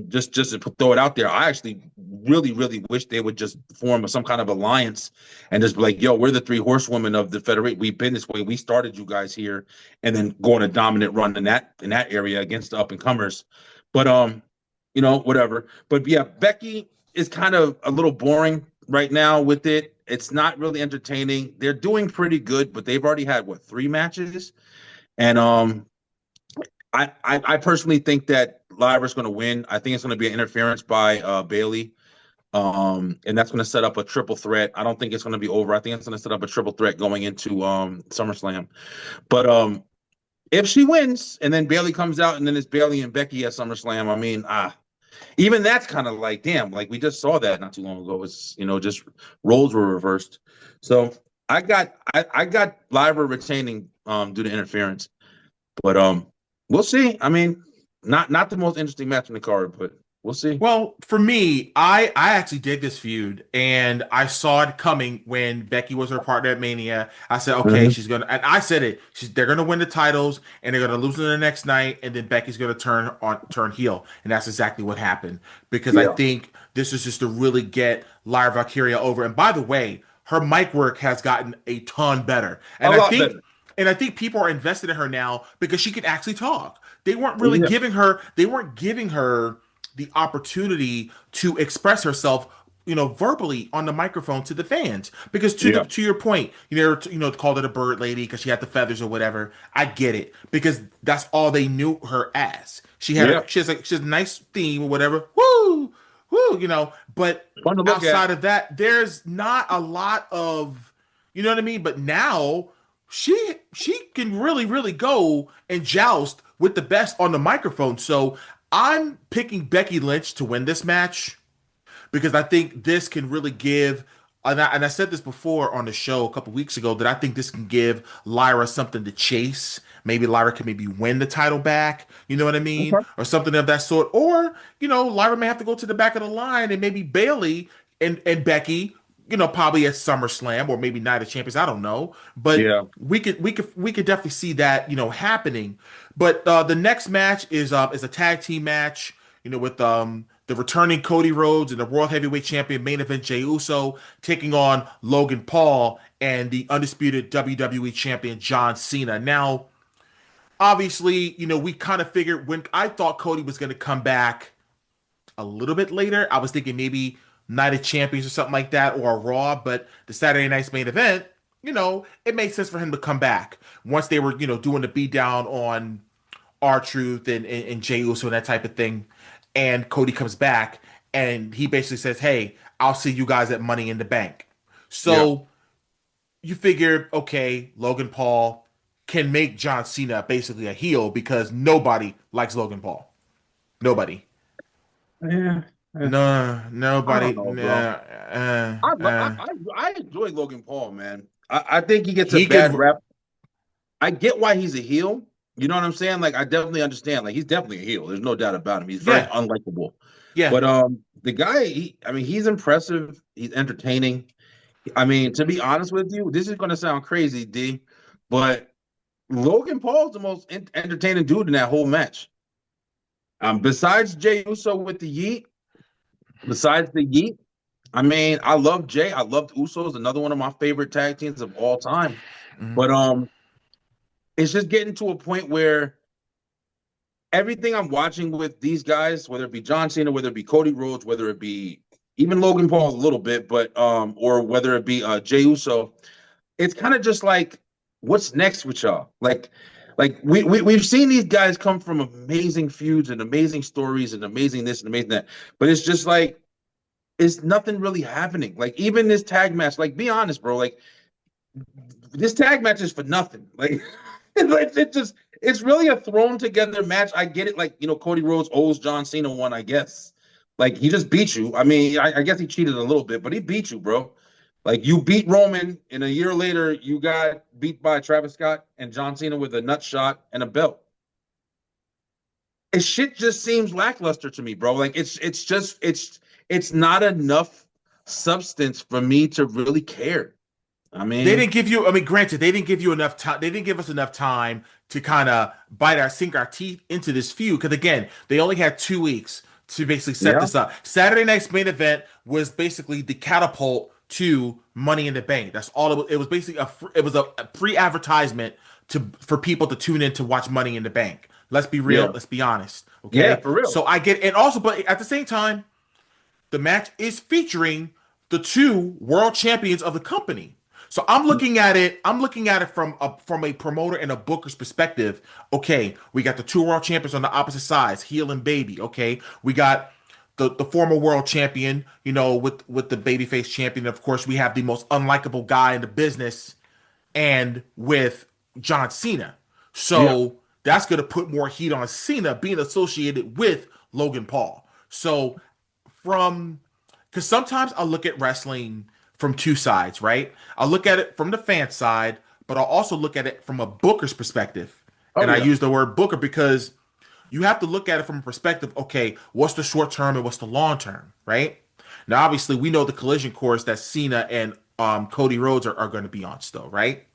just to throw it out there, I actually really, really wish they would just form some kind of alliance and just be like, yo, we're the three horsewomen of the Federation. We've been this way. We started you guys here, and then go on a dominant run in that area against the up and comers. But whatever. But yeah, Becky is kind of a little boring right now with it. It's not really entertaining. They're doing pretty good, but they've already had 3 matches, and I personally think that Lyra's going to win. I think it's going to be an interference by Bayley, and that's going to set up a triple threat. I don't think it's going to be over. I think it's going to set up a triple threat going into SummerSlam. But if she wins, and then Bayley comes out, and then it's Bayley and Becky at SummerSlam, I mean, even that's kind of like, damn, like we just saw that not too long ago. It's just roles were reversed. So I got Lyra retaining due to interference. But we'll see. I mean, not the most interesting match in the card, but we'll see. Well, for me, I actually dig this feud, and I saw it coming when Becky was her partner at Mania. I said, okay, Mhm. she's gonna, and I said it, they're gonna win the titles, and they're gonna lose in the next night, and then Becky's gonna turn heel, and that's exactly what happened. Because I Yeah, think this is just to really get Lyra Valkyria over. And by the way, her mic work has gotten a ton better, a lot better. and I think people are invested in her now because she can actually talk. Yeah, They weren't giving her the opportunity to express herself, verbally on the microphone to the fans. Because yeah, to your point, called it a bird lady because she had the feathers or whatever. I get it because that's all they knew her as. yeah. She has a nice theme or whatever. Woo, woo. But Fun to look at. outside of that, there's not a lot of, you know what I mean. But now she can really really go and joust with the best on the microphone. So I'm picking Becky Lynch to win this match because I think this can really give. And I said this before on the show a couple weeks ago that I think this can give Lyra something to chase. Maybe Lyra can maybe win the title back, you know what I mean? Okay. Or something of that sort. Or, Lyra may have to go to the back of the line and maybe Bayley and Becky, probably at SummerSlam or maybe Night of Champions. I don't know. But Yeah. we could definitely see that, happening. But the next match is a tag team match, with the returning Cody Rhodes and the World Heavyweight Champion main event Jey Uso taking on Logan Paul and the undisputed WWE Champion John Cena. Now, obviously, we kind of figured when I thought Cody was going to come back a little bit later, I was thinking maybe Night of Champions or something like that or a Raw, but the Saturday night's main event, it made sense for him to come back once they were, doing the beatdown on R-Truth and Jey Uso and that type of thing. And Cody comes back and he basically says, hey, I'll see you guys at Money in the Bank. Yeah. So you figure, okay, Logan Paul can make John Cena basically a heel because nobody likes Logan Paul. Nobody. Yeah. Yeah. No, I don't nobody. know, bro. Nah, I lo- I enjoy Logan Paul, man. I think he gets a he bad can. rap. I get why he's a heel You know what I'm saying? Like, I definitely understand. Like, he's definitely a heel. There's no doubt about him. He's very Yeah, unlikable. yeah. But the guy, I mean, he's impressive. He's entertaining. I mean, to be honest with you, this is going to sound crazy, D, but Logan Paul's the most entertaining dude in that whole match. Besides Jey Uso with the Yeet, besides the Yeet, I mean, I love Jay. I loved Usos, another one of my favorite tag teams of all time. Mhm. But it's just getting to a point where everything I'm watching with these guys, whether it be John Cena, whether it be Cody Rhodes, whether it be even Logan Paul a little bit, but or whether it be Jey Uso, it's kind of just like, what's next with y'all? Like we've seen these guys come from amazing feuds and amazing stories and amazing this and amazing that, but it's just like it's nothing really happening. Like even this tag match, like be honest, bro, like this tag match is for nothing. Like, like it's really a thrown together match. I get it. Like, you know, Cody Rhodes owes John Cena one, I guess. Like he just beat you. I mean, I guess he cheated a little bit, but he beat you, bro. Like you beat Roman, and a year later you got beat by Travis Scott and John Cena with a nut shot and a belt. And shit just seems lackluster to me, bro. Like it's not enough substance for me to really care. I They mean, didn't give you. I mean, granted, they didn't give you enough time. They didn't give us enough time to kind of sink our teeth into this feud. Because again, they only had 2 weeks to basically set yeah, this up. Saturday night's main event was basically the catapult to Money in the Bank. That's all it was. It was basically a pre-advertisement for people to tune in to watch Money in the Bank. Let's be real. yeah, Let's be honest. yeah, Okay. for real. So I get, and also, but at the same time, the match is featuring the two world champions of the company. So I'm looking at it. I'm looking at it from a promoter and a booker's perspective. Okay, we got the two world champions on the opposite sides, heel and baby. Okay, we got the former world champion, you know, with the babyface champion. Of course, we have the most unlikable guy in the business, and with John Cena. Yeah, So that's gonna put more heat on Cena being associated with Logan Paul. So from because sometimes I look at wrestling from two sides, right? I'll look at it from the fan side, but I'll also look at it from a booker's perspective. oh And I yeah, use the word booker because you have to look at it from a perspective, okay, what's the short term and what's the long term, right? Now, obviously, we know the collision course that Cena and Cody Rhodes are going to be on still, right?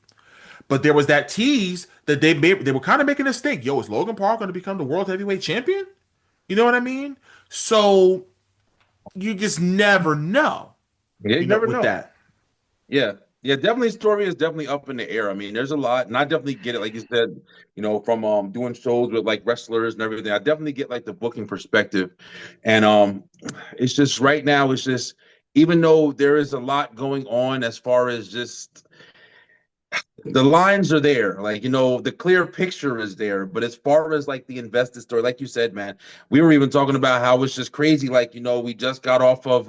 But there was that tease that they were kind of making a stink. Yo, is Logan Paul going to become the world heavyweight champion? You know what I mean? So you just never know, yeah. You you know, never with know. that. Yeah, yeah. Definitely, story is definitely up in the air. I mean, there's a lot, and I definitely get it. Like you said, you know, from doing shows with like wrestlers and everything. I definitely get like the booking perspective, and it's just right now. It's just even though there is a lot going on as far as just the lines are there, like you know, the clear picture is there. But as far as like the invested story, like you said, man, we were even talking about how it's just crazy. Like you know, we just got off of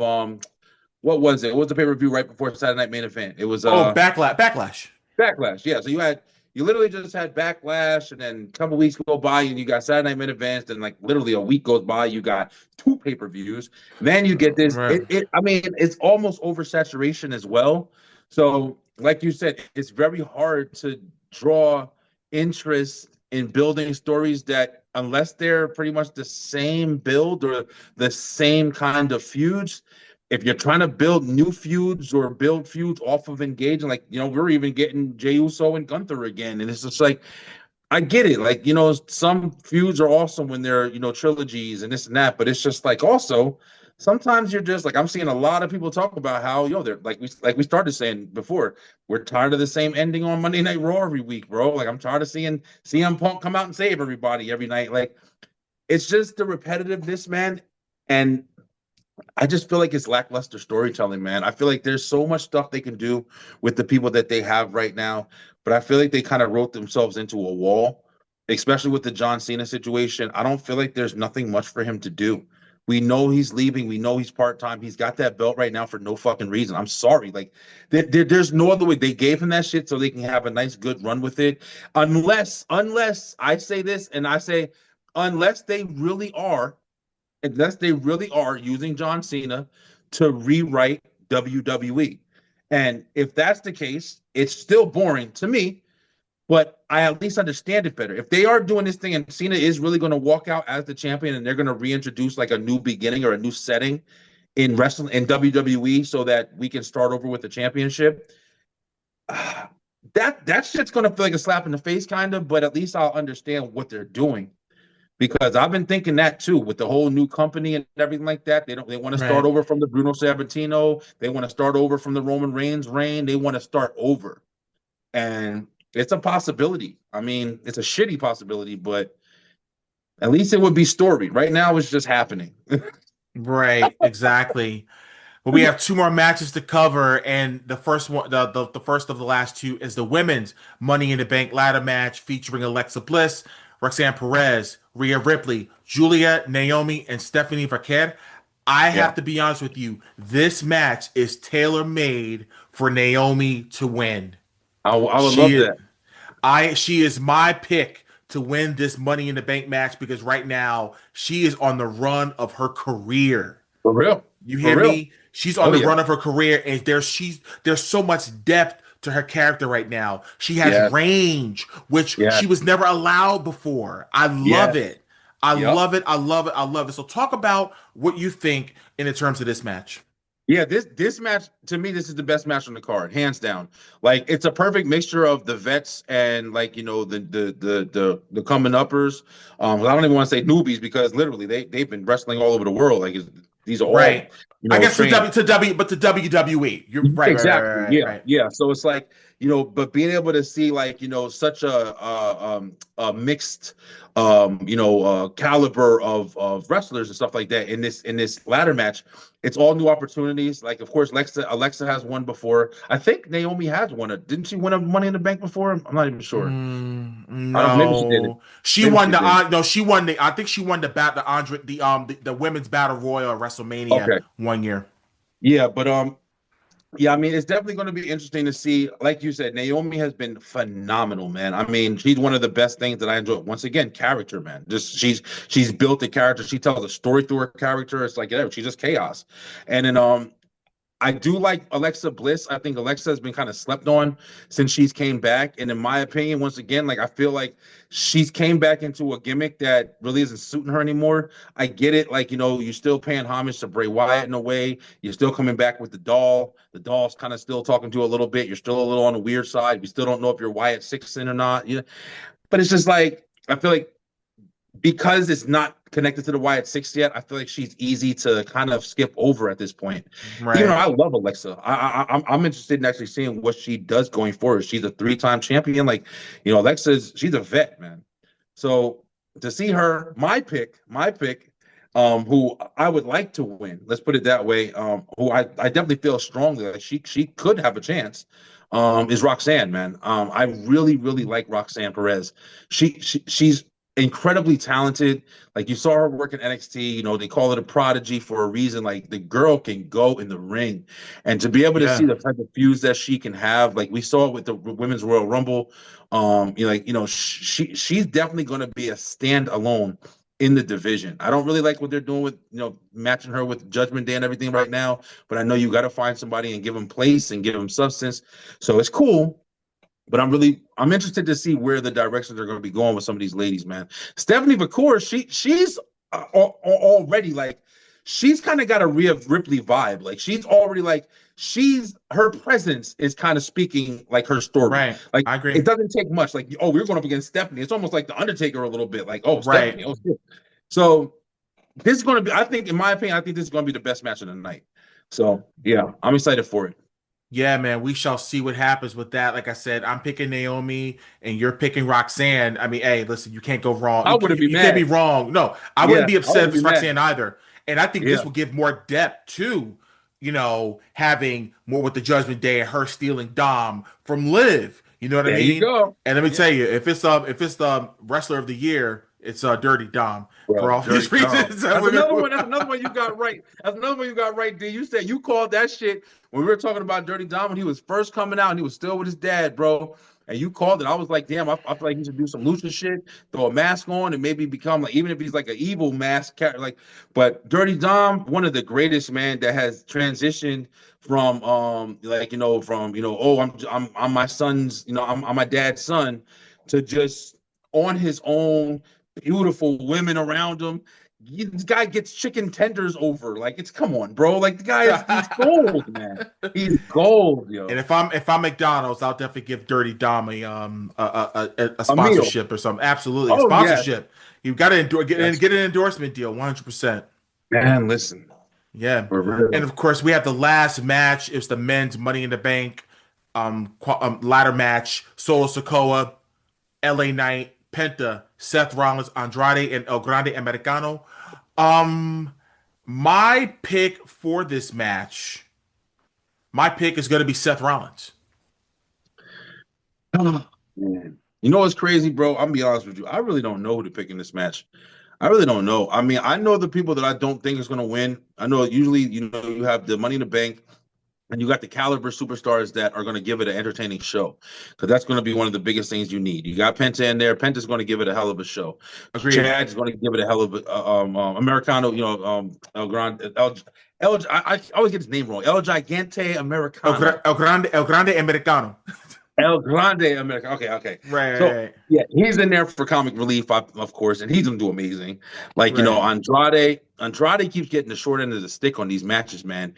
what was it? What was the pay-per-view right before Saturday Night Main Event? It was Oh, backlash. Backlash. Yeah. So you literally just had Backlash, and then a couple weeks go by, and you got Saturday Night Main Events, and like literally a week goes by, you got two pay-per-views. Then you get this. Right. I mean, it's almost oversaturation as well. So, like you said, it's very hard to draw interest in building stories that, unless they're pretty much the same build or the same kind of feuds, if you're trying to build new feuds or build feuds off of engaging, like you know, we're even getting Jey Uso and Gunther again, and it's just like I get it, like you know, some feuds are awesome when they're you know trilogies and this and that, but it's just like also sometimes you're just like I'm seeing a lot of people talk about how yo they're like we started saying before, we're tired of the same ending on Monday Night Raw every week, bro. Like I'm tired of seeing CM Punk come out and save everybody every night. Like it's just the repetitiveness, man, and I just feel like it's lackluster storytelling, man. I feel like there's so much stuff they can do with the people that they have right now, but I feel like they kind of wrote themselves into a wall, especially with the John Cena situation. I don't feel like there's nothing much for him to do. We know he's leaving. We know he's part-time. He's got that belt right now for no fucking reason. I'm sorry. Like, there's no other way. They gave him that shit so they can have a nice, good run with it. Unless I say this and I say, unless they really are unless they really are using John Cena to rewrite WWE. And if that's the case, it's still boring to me but I at least understand it better. If they are doing this thing and Cena is really going to walk out as the champion and they're going to reintroduce like a new beginning or a new setting in wrestling in WWE so that we can start over with the championship, that shit's going to feel like a slap in the face, kind of. But at least I'll understand what they're doing because I've been thinking that too with the whole new company and everything like that. They want to start Right. over from the Bruno Sammartino. They want to start over from the Roman Reigns reign. They want to start over. And it's a possibility. I mean, it's a shitty possibility, but at least it would be storied. Right now, it's just happening. Right. Exactly. But we have two more matches to cover, and the first one, the first of the last two, is the women's Money in the Bank ladder match featuring Alexa Bliss, Roxanne Perez, Rhea Ripley, Julia, Naomi, and Stephanie Vaquer. I Yeah, have to be honest with you. This match is tailor made for Naomi to win. I would love She that. she is my pick to win this Money in the Bank match because right now she is on the run of her career. For real. You For hear real. me? She's on Oh the yeah. run of her career, and there's so much depth to her character right now. She has Yeah. range, which Yeah. she was never allowed before. I love Yes. it. I Yep. love it. I love it. I love it. So talk about what you think in the terms of this match. Yeah, this match to me, this is the best match on the card, hands down. Like it's a perfect mixture of the vets and like the coming uppers. I don't even want to say newbies because literally they've been wrestling all over the world. Like these are all Right. I guess to trained. but to WWE. You're right, right, right, Exactly. right, right, Yeah. right. Yeah. So it's like, but being able to see like, such a mixed caliber of wrestlers and stuff like that in this ladder match, it's all new opportunities. Like of course Alexa has won before. I think Naomi has won it. Didn't she win a Money in the Bank before? I'm not even sure. I don't know. Maybe she didn't. No, she Maybe won she the did. no, she won the. I think she won the Andre the women's battle royal at WrestleMania Okay. 1 year. Yeah, but yeah, I mean, it's definitely going to be interesting to see. Like you said, Naomi has been phenomenal, man. I mean, she's one of the best things that I enjoy. Once again, character, man. Just she's built a character. She tells a story through her character. It's like she's just chaos. And then I do like Alexa Bliss. I think Alexa has been kind of slept on since she's came back. And in my opinion, once again, like I feel like she's came back into a gimmick that really isn't suiting her anymore. I get it. Like, you're still paying homage to Bray Wyatt in a way. You're still coming back with the doll. The doll's kind of still talking to you a little bit. You're still a little on the weird side. We still don't know if you're Wyatt Sixten or not. Yeah. But it's just like, I feel like because it's not connected to the Wyatt Six yet, I feel like she's easy to kind of skip over at this point. Even though Right. I love Alexa, I'm interested in actually seeing what she does going forward. She's a 3-time champion. Like, she's a vet, man. So to see her, my pick, who I would like to win, let's put it that way, who I definitely feel strongly like she could have a chance, is Roxanne, man. I really, really like Roxanne Perez. She's incredibly talented. Like you saw her work in NXT, they call it a prodigy for a reason. Like the girl can go in the ring, and to be able to see Yeah. the type of fuse that she can have, like we saw it with the Women's Royal Rumble, she's definitely going to be a standalone in the division. I don't really like what they're doing with matching her with Judgment Day and everything right now, but I know you got to find somebody and give them place and give them substance. So it's cool. But I'm interested to see where the directions are going to be going with some of these ladies, man. Stephanie McCourt, she's already like, she's kind of got a Rhea Ripley vibe. Like she's already like, her presence is kind of speaking like her story. Right. Like I agree. it doesn't take much. Like, oh, we're going up against Stephanie. It's almost like the Undertaker a little bit. Like, oh, Right. Stephanie. Oh, shit. So this is going to be, I think, in my opinion, I think this is going to be the best match of the night. So yeah, I'm excited for it. Yeah, man, we shall see what happens with that. Like I said, I'm picking Naomi and you're picking Roxanne. I mean, hey, listen, you can't go wrong. I wouldn't be You can't be mad. wrong. No, I Yeah, wouldn't be I upset if wouldn't be it's mad. Roxanne either. And I think this Yeah. will give more depth to, having more with the Judgment Day and her stealing Dom from Liv. You know what I There you mean? go. And let me Yeah. tell you, if it's the wrestler of the year, it's Dirty Dom for Bro, all Dirty these Dom. reasons. That's another one. That's another one you got right. That's another one you got right, D. You said you called that shit when we were talking about Dirty Dom when he was first coming out and he was still with his dad, bro. and you called it. I was like, damn, I feel like he should do some lucha shit, throw a mask on, and maybe become like, even if he's like an evil mask character, like. But Dirty Dom, one of the greatest, man, that has transitioned from like, from, oh, I'm my son's, I'm my dad's son, to just on his own, beautiful women around him. This guy gets chicken tenders over. Like, it's, come on, bro. Like, he's gold, man. He's gold, yo. And if I'm McDonald's, I'll definitely give Dirty Dom a meal. sponsorship or something. Absolutely, a Oh, sponsorship. You've got to get Yes. an endorsement deal, 100%. Man, listen. Yeah, For real. and of course we have the last match. It's the men's Money in the Bank ladder match. Solo Sikoa, LA Knight, Penta, Seth Rollins, Andrade, and El Grande Americano. My pick for this match, my pick is going to be Seth Rollins. Oh, man. You know what's crazy, bro? I'm gonna be honest with you. I really don't know who to pick in this match. I really don't know. I mean, I know the people that I don't think is going to win. I know usually, you have the Money in the Bank, and you got the caliber superstars that are going to give it an entertaining show, because that's going to be one of the biggest things you need. You got Penta in there. Penta's going to give it a hell of a show. Agreed. Chad's going to give it a hell of a Americano. El Grande. I always get his name wrong. El Gigante Americano. El Grande Americano. El Grande America. Okay. Right, So, right. yeah, he's in there for comic relief, of course, and he's gonna do amazing. Like, Right. Andrade keeps getting the short end of the stick on these matches, man.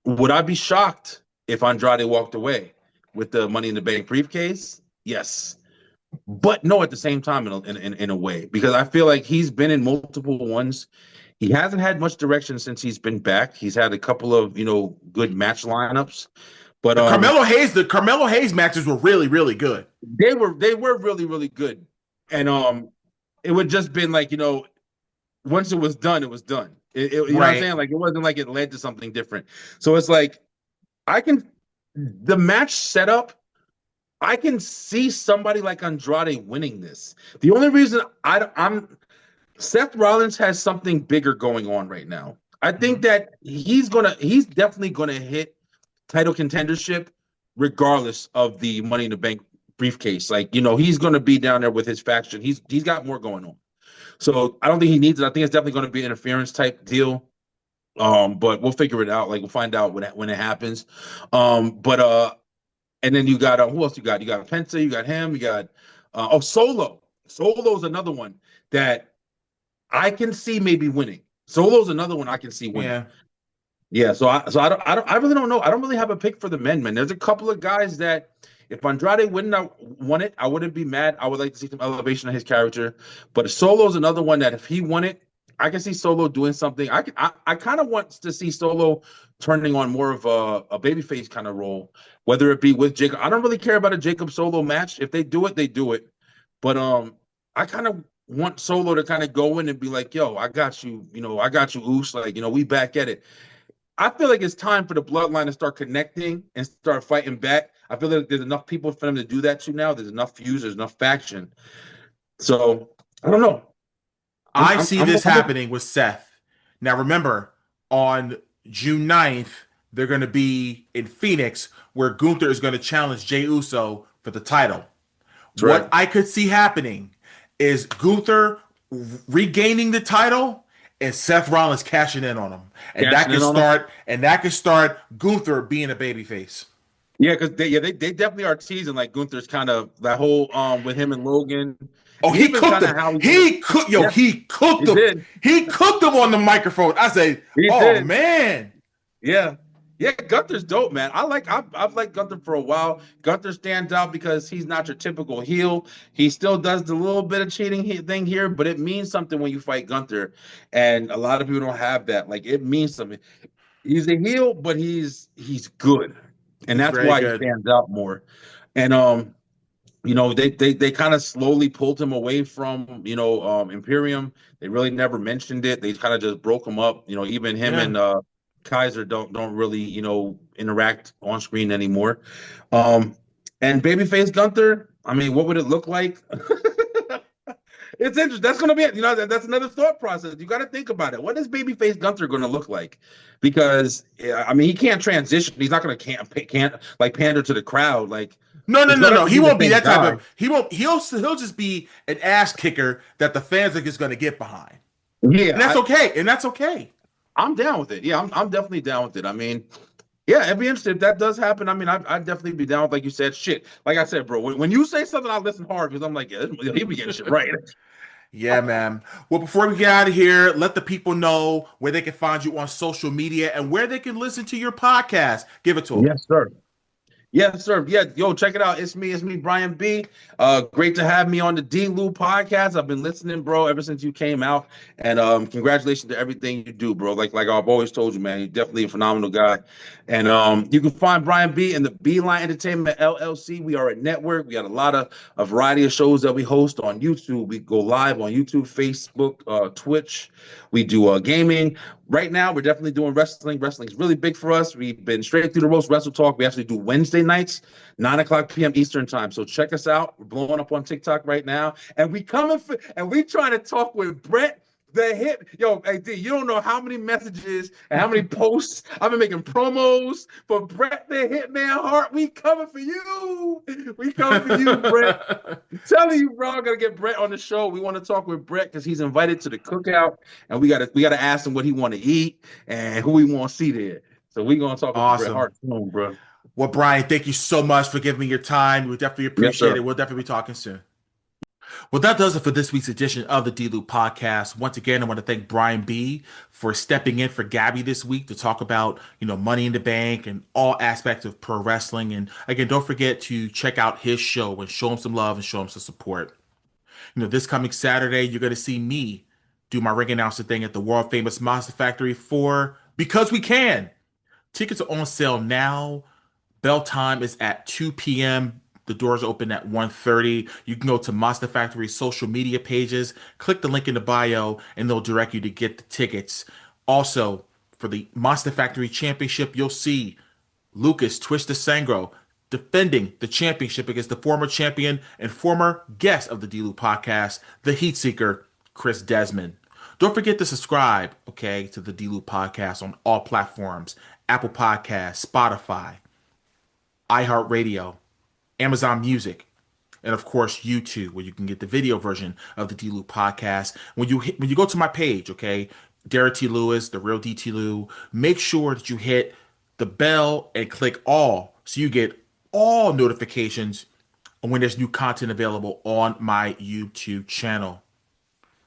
Would I be shocked if Andrade walked away with the Money in the Bank briefcase? Yes, but no, at the same time, in a way, because I feel like he's been in multiple ones. He hasn't had much direction since he's been back. He's had a couple of good match lineups. But the Carmelo Hayes matches were really, really good. They were really, really good. And it would just been like, once it was done, it was done. You know what I'm saying? Like, it wasn't like it led to something different. So it's like, the match setup, I can see somebody like Andrade winning this. The only reason Seth Rollins has something bigger going on right now. I think that he's definitely gonna hit title contendership regardless of the Money in the Bank briefcase. Like, he's going to be down there with his faction. He's got more going on. So I don't think he needs it. I think it's definitely going to be an interference type deal. But we'll figure it out. Like, we'll find out when it happens. And then you got who else you got? You got Penta, you got him, you got Solo. Solo's another one that I can see maybe winning. Solo's another one I can see winning. Yeah. Yeah, so I really don't know. I don't really have a pick for the men, man. There's a couple of guys that if Andrade won it, I wouldn't be mad. I would like to see some elevation of his character. But Solo's another one that if he won it, I can see Solo doing something. I kind of want to see Solo turning on more of a babyface kind of role, whether it be with Jacob. I don't really care about a Jacob Solo match. If they do it, they do it. But I kind of want Solo to kind of go in and be like, yo, I got you, I got you, Oos. Like, we back at it. I feel like it's time for the bloodline to start connecting and start fighting back. I feel like there's enough people for them to do that to now. There's enough feuds, there's enough faction. So I don't know. I see this happening with Seth. Now remember, on June 9th, they're going to be in Phoenix, where Gunther is going to challenge Jey Uso for the title. That's right. What I could see happening is Gunther regaining the title and Seth Rollins cashing in on him, and that could start Gunther being a babyface. Yeah, because they definitely are teasing like Gunther's kind of that whole with him and Logan. Oh, he cooked him. He cooked him. He cooked him on the microphone. I say, man. Yeah, Gunther's dope, man. I've liked Gunther for a while. Gunther stands out because he's not your typical heel. He still does the little bit of cheating thing here, but it means something when you fight Gunther. And a lot of people don't have that. Like, it means something. He's a heel, but he's good. And that's why he stands out more. And they kind of slowly pulled him away from, Imperium. They really never mentioned it. They kind of just broke him up. Even him and Kaiser don't really interact on screen anymore. And babyface Gunther, I mean, what would it look like? It's interesting. That's going to be it. That's another thought process. You got to think about it. What is babyface Gunther going to look like? Because I mean, he can't transition. He's not going to can't like pander to the crowd. Like No, no, It's no, gonna no. have to He be the won't be same that type guy. of. He won't. He'll just be an ass kicker that the fans are just going to get behind, and that's Yeah, okay. And that's okay. I'm down with it. Yeah, I'm definitely down with it. I mean, yeah, it'd be interesting if that does happen. I mean, I'd definitely be down with, like you said, shit. Like I said, bro, when you say something, I listen hard because I'm like, yeah, he be getting shit right. Yeah, man. Well, before we get out of here, let the people know where they can find you on social media and where they can listen to your podcast. Give it to them. Yes, sir. Yes, sir. Yeah, yo, check it out. It's me, Brian B. Great to have me on the D-Lew podcast. I've been listening, bro, ever since you came out. And congratulations to everything you do, bro. Like I've always told you, man, you're definitely a phenomenal guy. And you can find Brian B in the Beeline Entertainment LLC. We are a network. We got a variety of shows that we host on YouTube. We go live on YouTube, Facebook, Twitch. We do gaming. Right now, we're definitely doing wrestling. Wrestling is really big for us. We've been straight through the roast wrestle talk. We actually do Wednesday nights, 9 o'clock p.m. Eastern time. So check us out. We're blowing up on TikTok right now, and we trying to talk with Brett the Hit. Yo, hey D, you don't know how many messages and how many posts I've been making promos for Brett the Hitman Hart. We coming for you. We coming for you, Brett. I'm telling you, bro, I'm gonna get Brett on the show. We want to talk with Brett because he's invited to the cookout, and we gotta ask him what he want to eat and who we want to see there. So we gonna talk with Bret Awesome. Hart soon, bro. Well, Brian, thank you so much for giving me your time. We definitely Yes, appreciate sir. it. We'll definitely be talking soon. Well, that does it for this week's edition of the D-Lew podcast. Once again, I want to thank Brian B for stepping in for Gabby this week to talk about, Money in the Bank and all aspects of pro wrestling. And again, don't forget to check out his show and show him some love and show him some support. This coming Saturday, you're going to see me do my ring announcer thing at the world famous Monster Factory for Because We Can. Tickets are on sale now. Bell time is at 2 p.m. The doors open at 1:30. You can go to Monster Factory's social media pages, click the link in the bio, and they'll direct you to get the tickets. Also, for the Monster Factory Championship, you'll see Lucas Twist the Sangro defending the championship against the former champion and former guest of the D-Lew podcast, the Heat Seeker, Chris Desmond. Don't forget to subscribe, okay, to the D-Lew podcast on all platforms: Apple Podcasts, Spotify, iHeartRadio, Amazon Music, and of course YouTube, where you can get the video version of the D-Lew podcast. When you go to my page, okay, Derrick T. Lewis, the real DT Lew, make sure that you hit the bell and click all so you get all notifications when there's new content available on my YouTube channel.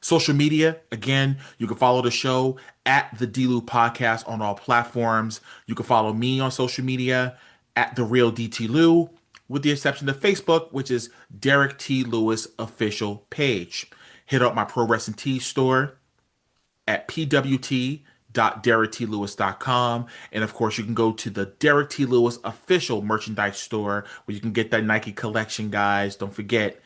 Social media, again, you can follow the show at the D-Lew podcast on all platforms. You can follow me on social media at the real DT Lew, with the exception of Facebook, which is Derrick T. Lewis official page. Hit up my Pro Wrestling Tees store at pwt.derricklewis.com. And of course, you can go to the Derrick T. Lewis official merchandise store where you can get that Nike collection, guys. Don't forget,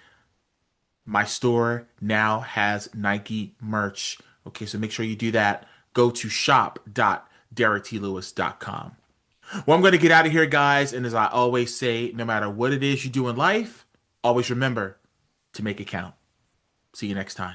my store now has Nike merch. Okay, so make sure you do that. Go to shop.derricklewis.com. Well, I'm going to get out of here, guys. And as I always say, no matter what it is you do in life, always remember to make it count. See you next time.